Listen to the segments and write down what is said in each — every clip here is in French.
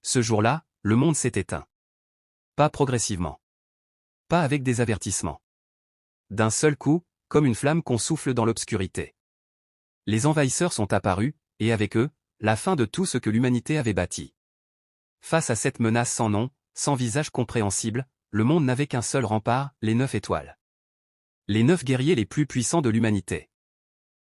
Ce jour-là, le monde s'est éteint. Pas progressivement. Pas avec des avertissements. D'un seul coup, comme une flamme qu'on souffle dans l'obscurité. Les envahisseurs sont apparus, et avec eux, la fin de tout ce que l'humanité avait bâti. Face à cette menace sans nom, sans visage compréhensible, le monde n'avait qu'un seul rempart, les 9 étoiles. Les 9 guerriers les plus puissants de l'humanité.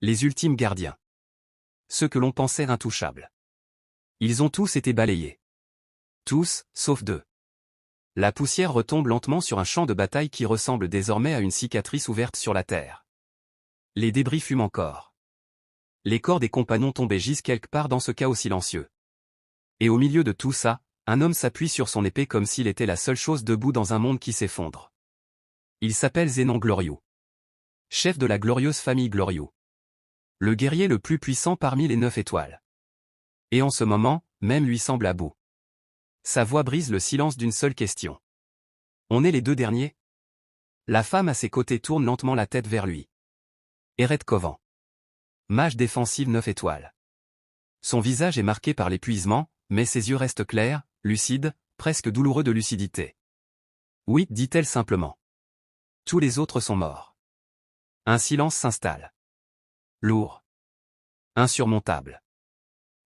Les ultimes gardiens. Ceux que l'on pensait intouchables. Ils ont tous été balayés. Tous, sauf 2. La poussière retombe lentement sur un champ de bataille qui ressemble désormais à une cicatrice ouverte sur la terre. Les débris fument encore. Les corps des compagnons tombés gisent quelque part dans ce chaos silencieux. Et au milieu de tout ça, un homme s'appuie sur son épée comme s'il était la seule chose debout dans un monde qui s'effondre. Il s'appelle Zénon Glorieux. Chef de la glorieuse famille Glorieux. Le guerrier le plus puissant parmi les 9 étoiles. Et en ce moment, même lui semble à bout. Sa voix brise le silence d'une seule question. On est les 2 derniers? La femme à ses côtés tourne lentement la tête vers lui. Eret Kovan. Mage défensive 9 étoiles. Son visage est marqué par l'épuisement, mais ses yeux restent clairs, lucides, presque douloureux de lucidité. Oui, dit-elle simplement. Tous les autres sont morts. Un silence s'installe. Lourd. Insurmontable.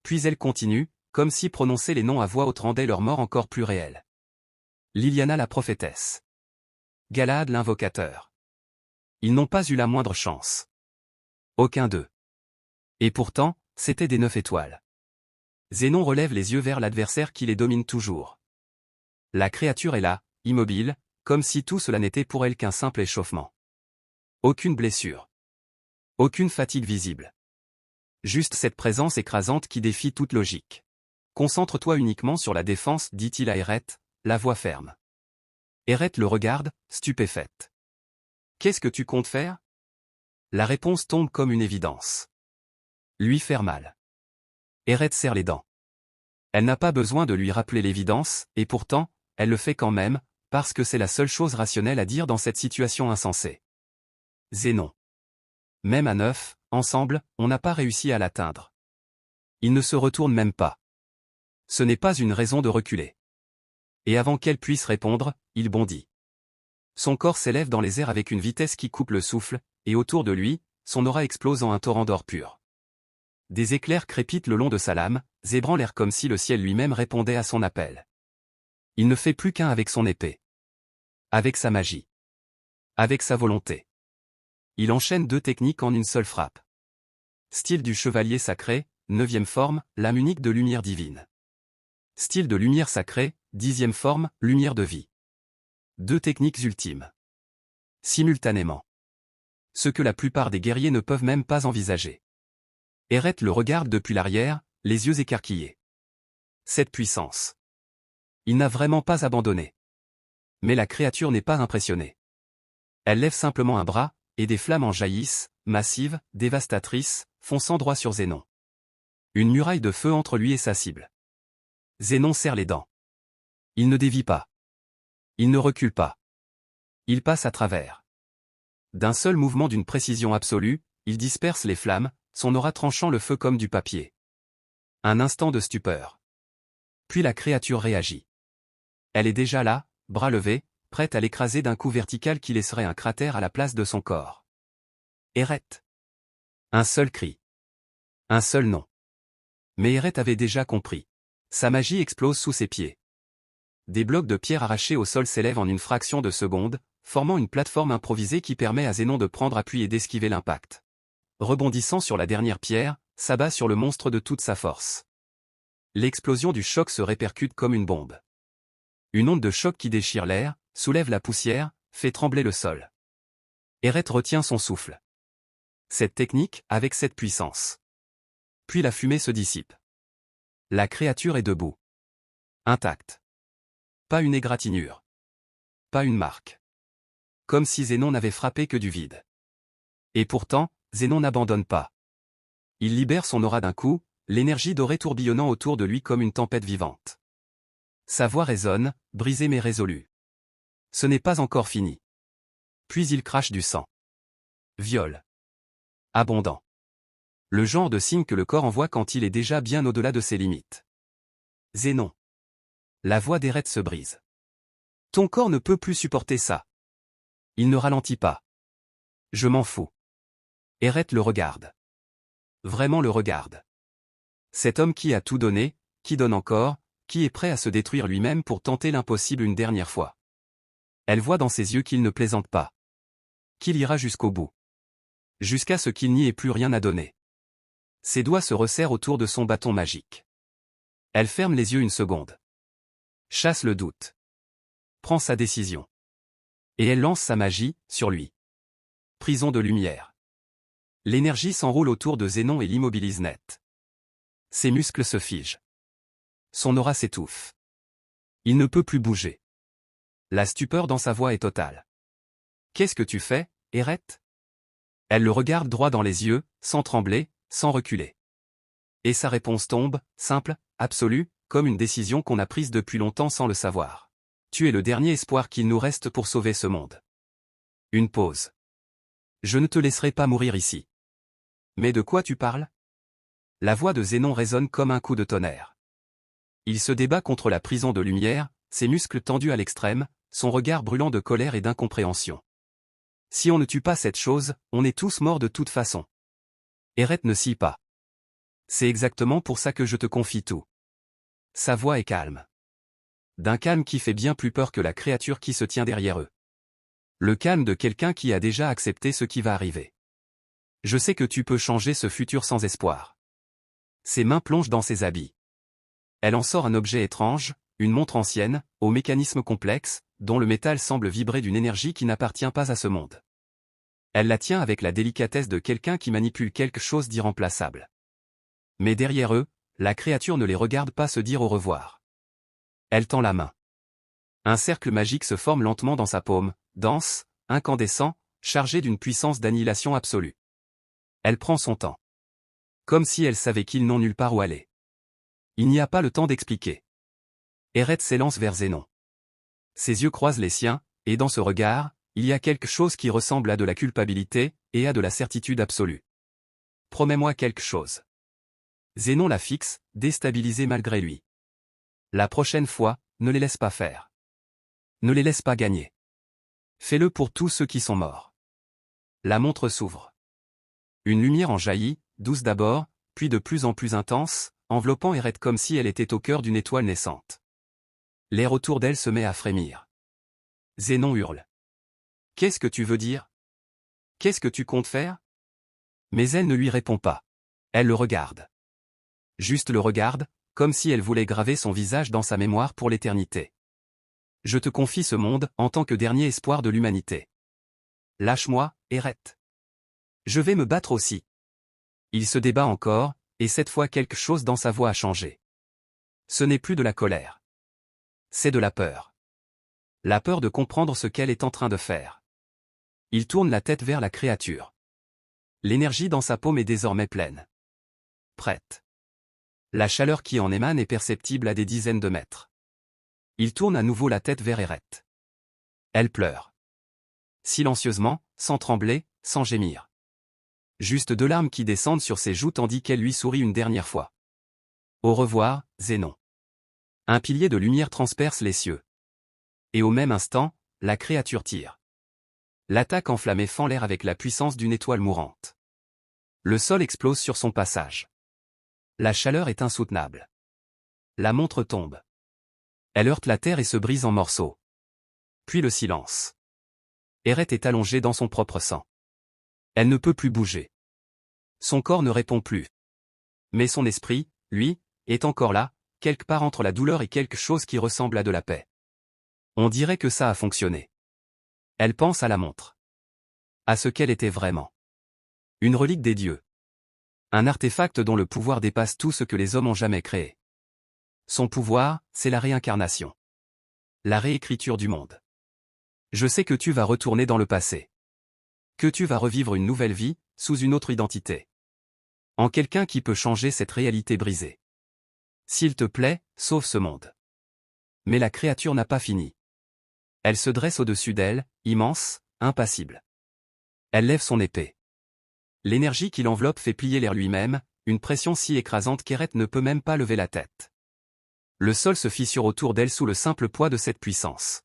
Puis elle continue, comme si prononcer les noms à voix haute rendait leur mort encore plus réelle. Liliana la prophétesse. Galahad l'invocateur. Ils n'ont pas eu la moindre chance. Aucun d'eux. Et pourtant, c'étaient des 9 étoiles. Zénon relève les yeux vers l'adversaire qui les domine toujours. La créature est là, immobile, comme si tout cela n'était pour elle qu'un simple échauffement. Aucune blessure. Aucune fatigue visible. Juste cette présence écrasante qui défie toute logique. Concentre-toi uniquement sur la défense, dit-il à Eret, la voix ferme. Eret le regarde, stupéfaite. Qu'est-ce que tu comptes faire? La réponse tombe comme une évidence. Lui faire mal. Eret serre les dents. Elle n'a pas besoin de lui rappeler l'évidence, et pourtant, elle le fait quand même, parce que c'est la seule chose rationnelle à dire dans cette situation insensée. Zénon. Même à 9, ensemble, on n'a pas réussi à l'atteindre. Il ne se retourne même pas. Ce n'est pas une raison de reculer. Et avant qu'elle puisse répondre, il bondit. Son corps s'élève dans les airs avec une vitesse qui coupe le souffle, et autour de lui, son aura explose en un torrent d'or pur. Des éclairs crépitent le long de sa lame, zébrant l'air comme si le ciel lui-même répondait à son appel. Il ne fait plus qu'un avec son épée. Avec sa magie. Avec sa volonté. Il enchaîne 2 techniques en une seule frappe. Style du chevalier sacré, 9e forme, lame unique de lumière divine. Style de lumière sacrée, 10e forme, lumière de vie. 2 techniques ultimes. Simultanément. Ce que la plupart des guerriers ne peuvent même pas envisager. Eret le regarde depuis l'arrière, les yeux écarquillés. Cette puissance. Il n'a vraiment pas abandonné. Mais la créature n'est pas impressionnée. Elle lève simplement un bras, et des flammes en jaillissent, massives, dévastatrices, fonçant droit sur Zénon. Une muraille de feu entre lui et sa cible. Zénon serre les dents. Il ne dévie pas. Il ne recule pas. Il passe à travers. D'un seul mouvement d'une précision absolue, il disperse les flammes, son aura tranchant le feu comme du papier. Un instant de stupeur. Puis la créature réagit. Elle est déjà là, bras levés, prête à l'écraser d'un coup vertical qui laisserait un cratère à la place de son corps. Eret. Un seul cri. Un seul nom. Mais Eret avait déjà compris. Sa magie explose sous ses pieds. Des blocs de pierre arrachés au sol s'élèvent en une fraction de seconde, formant une plateforme improvisée qui permet à Zénon de prendre appui et d'esquiver l'impact. Rebondissant sur la dernière pierre, s'abat sur le monstre de toute sa force. L'explosion du choc se répercute comme une bombe. Une onde de choc qui déchire l'air, soulève la poussière, fait trembler le sol. Eret retient son souffle. Cette technique, avec cette puissance. Puis la fumée se dissipe. La créature est debout. Intacte. Pas une égratignure. Pas une marque. Comme si Zénon n'avait frappé que du vide. Et pourtant, Zénon n'abandonne pas. Il libère son aura d'un coup, l'énergie dorée tourbillonnant autour de lui comme une tempête vivante. Sa voix résonne, brisée mais résolue. Ce n'est pas encore fini. Puis il crache du sang. Viol. Abondant. Le genre de signe que le corps envoie quand il est déjà bien au-delà de ses limites. Zénon. La voix d'Eret se brise. Ton corps ne peut plus supporter ça. Il ne ralentit pas. Je m'en fous. Eret le regarde. Vraiment le regarde. Cet homme qui a tout donné, qui donne encore, qui est prêt à se détruire lui-même pour tenter l'impossible une dernière fois. Elle voit dans ses yeux qu'il ne plaisante pas. Qu'il ira jusqu'au bout. Jusqu'à ce qu'il n'y ait plus rien à donner. Ses doigts se resserrent autour de son bâton magique. Elle ferme les yeux une seconde. Chasse le doute. Prend sa décision. Et elle lance sa magie, sur lui. Prison de lumière. L'énergie s'enroule autour de Zénon et l'immobilise net. Ses muscles se figent. Son aura s'étouffe. Il ne peut plus bouger. La stupeur dans sa voix est totale. Qu'est-ce que tu fais, Eret? Elle le regarde droit dans les yeux, sans trembler, sans reculer. Et sa réponse tombe, simple, absolue, comme une décision qu'on a prise depuis longtemps sans le savoir. Tu es le dernier espoir qu'il nous reste pour sauver ce monde. Une pause. Je ne te laisserai pas mourir ici. Mais de quoi tu parles? La voix de Zénon résonne comme un coup de tonnerre. Il se débat contre la prison de lumière, ses muscles tendus à l'extrême, son regard brûlant de colère et d'incompréhension. Si on ne tue pas cette chose, on est tous morts de toute façon. Eret ne scie pas. C'est exactement pour ça que je te confie tout. Sa voix est calme. D'un calme qui fait bien plus peur que la créature qui se tient derrière eux. Le calme de quelqu'un qui a déjà accepté ce qui va arriver. Je sais que tu peux changer ce futur sans espoir. Ses mains plongent dans ses habits. Elle en sort un objet étrange, une montre ancienne, au mécanisme complexe, dont le métal semble vibrer d'une énergie qui n'appartient pas à ce monde. Elle la tient avec la délicatesse de quelqu'un qui manipule quelque chose d'irremplaçable. Mais derrière eux, la créature ne les regarde pas se dire au revoir. Elle tend la main. Un cercle magique se forme lentement dans sa paume, dense, incandescent, chargé d'une puissance d'annihilation absolue. Elle prend son temps. Comme si elle savait qu'ils n'ont nulle part où aller. Il n'y a pas le temps d'expliquer. Eret s'élance vers Zénon. Ses yeux croisent les siens, et dans ce regard, il y a quelque chose qui ressemble à de la culpabilité, et à de la certitude absolue. Promets-moi quelque chose. Zénon la fixe, déstabilisé malgré lui. La prochaine fois, ne les laisse pas faire. Ne les laisse pas gagner. Fais-le pour tous ceux qui sont morts. La montre s'ouvre. Une lumière en jaillit, douce d'abord, puis de plus en plus intense, enveloppant Eret comme si elle était au cœur d'une étoile naissante. L'air autour d'elle se met à frémir. Zénon hurle. Qu'est-ce que tu veux dire? Qu'est-ce que tu comptes faire? Mais elle ne lui répond pas. Elle le regarde. Juste le regarde, comme si elle voulait graver son visage dans sa mémoire pour l'éternité. Je te confie ce monde en tant que dernier espoir de l'humanité. Lâche-moi, Eret. Je vais me battre aussi. Il se débat encore, et cette fois quelque chose dans sa voix a changé. Ce n'est plus de la colère. C'est de la peur. La peur de comprendre ce qu'elle est en train de faire. Il tourne la tête vers la créature. L'énergie dans sa paume est désormais pleine. Prête. La chaleur qui en émane est perceptible à des dizaines de mètres. Il tourne à nouveau la tête vers Eret. Elle pleure. Silencieusement, sans trembler, sans gémir. Juste 2 larmes qui descendent sur ses joues tandis qu'elle lui sourit une dernière fois. Au revoir, Zénon. Un pilier de lumière transperce les cieux. Et au même instant, la créature tire. L'attaque enflammée fend l'air avec la puissance d'une étoile mourante. Le sol explose sur son passage. La chaleur est insoutenable. La montre tombe. Elle heurte la terre et se brise en morceaux. Puis le silence. Eret est allongée dans son propre sang. Elle ne peut plus bouger. Son corps ne répond plus. Mais son esprit, lui, est encore là, quelque part entre la douleur et quelque chose qui ressemble à de la paix. On dirait que ça a fonctionné. Elle pense à la montre. À ce qu'elle était vraiment. Une relique des dieux. Un artefact dont le pouvoir dépasse tout ce que les hommes ont jamais créé. Son pouvoir, c'est la réincarnation. La réécriture du monde. Je sais que tu vas retourner dans le passé. Que tu vas revivre une nouvelle vie, sous une autre identité. En quelqu'un qui peut changer cette réalité brisée. S'il te plaît, sauve ce monde. Mais la créature n'a pas fini. Elle se dresse au-dessus d'elle, immense, impassible. Elle lève son épée. L'énergie qui l'enveloppe fait plier l'air lui-même, une pression si écrasante qu'Eret ne peut même pas lever la tête. Le sol se fissure autour d'elle sous le simple poids de cette puissance.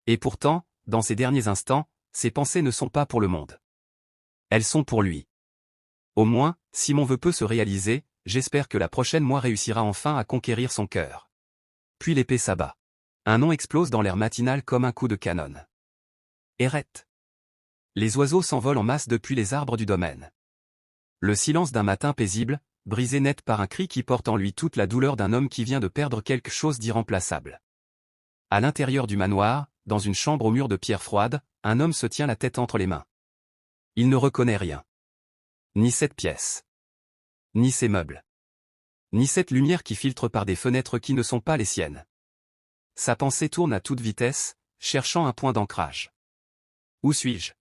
Et pourtant, dans ces derniers instants, ses pensées ne sont pas pour le monde. Elles sont pour lui. Au moins, si mon vœu peut se réaliser, j'espère que la prochaine moi réussira enfin à conquérir son cœur. Puis l'épée s'abat. Un nom explose dans l'air matinal comme un coup de canon. Eret. Les oiseaux s'envolent en masse depuis les arbres du domaine. Le silence d'un matin paisible, brisé net par un cri qui porte en lui toute la douleur d'un homme qui vient de perdre quelque chose d'irremplaçable. À l'intérieur du manoir, dans une chambre aux murs de pierre froide, un homme se tient la tête entre les mains. Il ne reconnaît rien. Ni cette pièce. Ni ces meubles. Ni cette lumière qui filtre par des fenêtres qui ne sont pas les siennes. Sa pensée tourne à toute vitesse, cherchant un point d'ancrage. Où suis-je?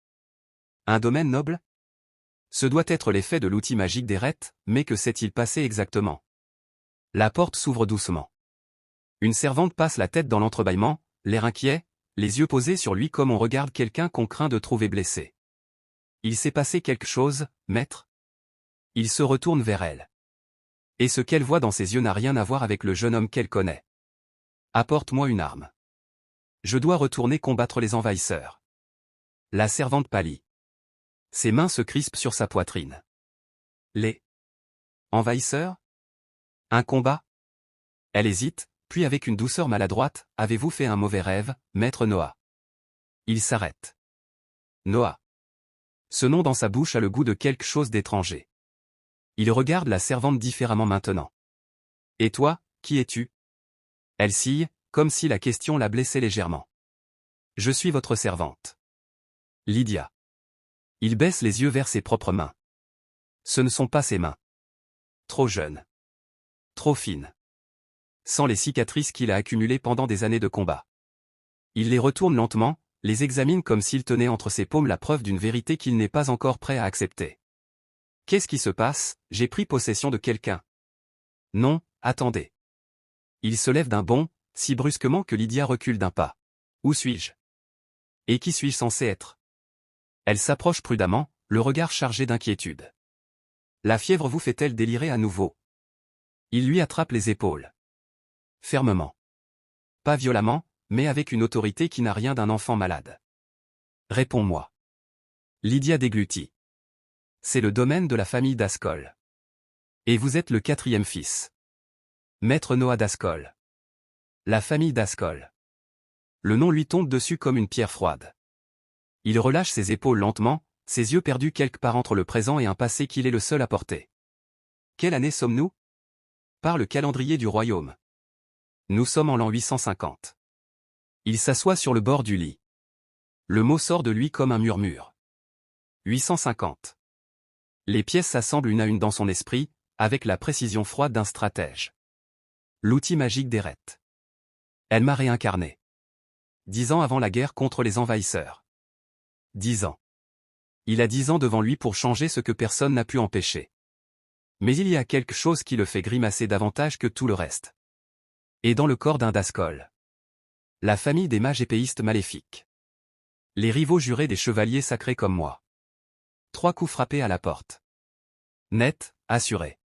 Un domaine noble? Ce doit être l'effet de l'outil magique d'Eret, mais que s'est-il passé exactement? La porte s'ouvre doucement. Une servante passe la tête dans l'entrebâillement, l'air inquiet, les yeux posés sur lui comme on regarde quelqu'un qu'on craint de trouver blessé. Il s'est passé quelque chose, maître? Il se retourne vers elle. Et ce qu'elle voit dans ses yeux n'a rien à voir avec le jeune homme qu'elle connaît. Apporte-moi une arme. Je dois retourner combattre les envahisseurs. La servante pâlit. Ses mains se crispent sur sa poitrine. Les envahisseurs? Un combat? Elle hésite, puis avec une douceur maladroite, avez-vous fait un mauvais rêve, maître Noah? Il s'arrête. Noah. Ce nom dans sa bouche a le goût de quelque chose d'étranger. Il regarde la servante différemment maintenant. Et toi, qui es-tu? Elle sille, comme si la question la blessait légèrement. Je suis votre servante. Lydia. Il baisse les yeux vers ses propres mains. Ce ne sont pas ses mains. Trop jeunes. Trop fines. Sans les cicatrices qu'il a accumulées pendant des années de combat. Il les retourne lentement, les examine comme s'il tenait entre ses paumes la preuve d'une vérité qu'il n'est pas encore prêt à accepter. Qu'est-ce qui se passe? J'ai pris possession de quelqu'un. Non, attendez. Il se lève d'un bond, si brusquement que Lydia recule d'un pas. Où suis-je? Et qui suis-je censé être? Elle s'approche prudemment, le regard chargé d'inquiétude. La fièvre vous fait-elle délirer à nouveau? Il lui attrape les épaules. Fermement. Pas violemment, mais avec une autorité qui n'a rien d'un enfant malade. Réponds-moi. Lydia déglutit. C'est le domaine de la famille d'Ascol. Et vous êtes le 4e fils. Maître Noah d'Ascol. La famille d'Ascol. Le nom lui tombe dessus comme une pierre froide. Il relâche ses épaules lentement, ses yeux perdus quelque part entre le présent et un passé qu'il est le seul à porter. Quelle année sommes-nous? Par le calendrier du royaume. Nous sommes en l'an 850. Il s'assoit sur le bord du lit. Le mot sort de lui comme un murmure. 850. Les pièces s'assemblent une à une dans son esprit, avec la précision froide d'un stratège. L'outil magique d'Eret. Elle m'a réincarné. 10 ans avant la guerre contre les envahisseurs. 10 ans. Il a 10 ans devant lui pour changer ce que personne n'a pu empêcher. Mais il y a quelque chose qui le fait grimacer davantage que tout le reste. Et dans le corps d'un Dascol. La famille des mages épéistes maléfiques. Les rivaux jurés des chevaliers sacrés comme moi. 3 coups frappés à la porte. Net, assuré.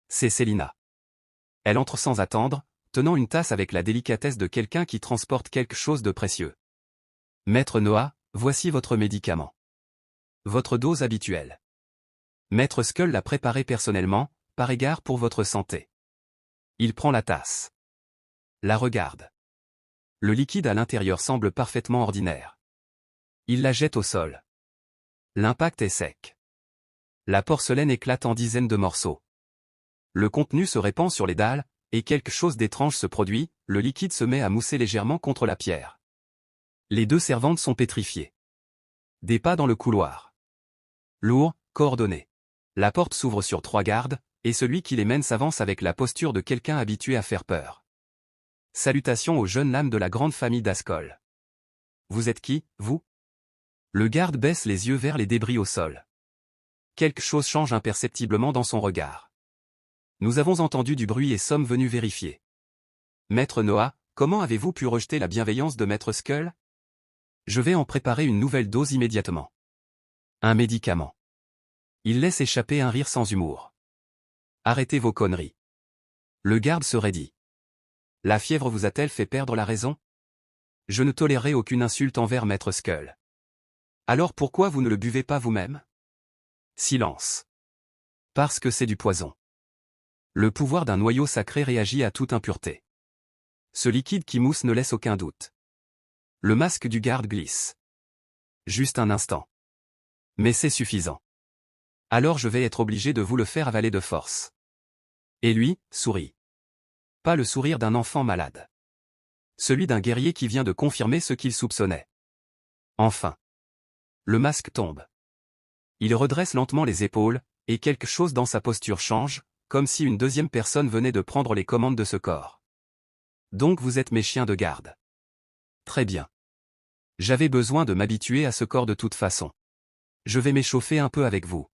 C'est Célina. Elle entre sans attendre, tenant une tasse avec la délicatesse de quelqu'un qui transporte quelque chose de précieux. Maître Noah, voici votre médicament. Votre dose habituelle. Maître Skull l'a préparé personnellement, par égard pour votre santé. Il prend la tasse. La regarde. Le liquide à l'intérieur semble parfaitement ordinaire. Il la jette au sol. L'impact est sec. La porcelaine éclate en dizaines de morceaux. Le contenu se répand sur les dalles, et quelque chose d'étrange se produit, le liquide se met à mousser légèrement contre la pierre. Les 2 servantes sont pétrifiées. Des pas dans le couloir. Lourd, coordonné. La porte s'ouvre sur 3 gardes, et celui qui les mène s'avance avec la posture de quelqu'un habitué à faire peur. Salutations aux jeunes lames de la grande famille d'Ascol. Vous êtes qui, vous? Le garde baisse les yeux vers les débris au sol. Quelque chose change imperceptiblement dans son regard. Nous avons entendu du bruit et sommes venus vérifier. Maître Noah, comment avez-vous pu rejeter la bienveillance de Maître Skull? Je vais en préparer une nouvelle dose immédiatement. Un médicament. Il laisse échapper un rire sans humour. Arrêtez vos conneries. Le garde se raidit. La fièvre vous a-t-elle fait perdre la raison? Je ne tolérerai aucune insulte envers Maître Skull. Alors pourquoi vous ne le buvez pas vous-même? Silence. Parce que c'est du poison. Le pouvoir d'un noyau sacré réagit à toute impureté. Ce liquide qui mousse ne laisse aucun doute. Le masque du garde glisse. Juste un instant. Mais c'est suffisant. Alors je vais être obligé de vous le faire avaler de force. Et lui, sourit. Pas le sourire d'un enfant malade. Celui d'un guerrier qui vient de confirmer ce qu'il soupçonnait. Enfin. Le masque tombe. Il redresse lentement les épaules, et quelque chose dans sa posture change, comme si une deuxième personne venait de prendre les commandes de ce corps. Donc vous êtes mes chiens de garde. Très bien. J'avais besoin de m'habituer à ce corps de toute façon. Je vais m'échauffer un peu avec vous.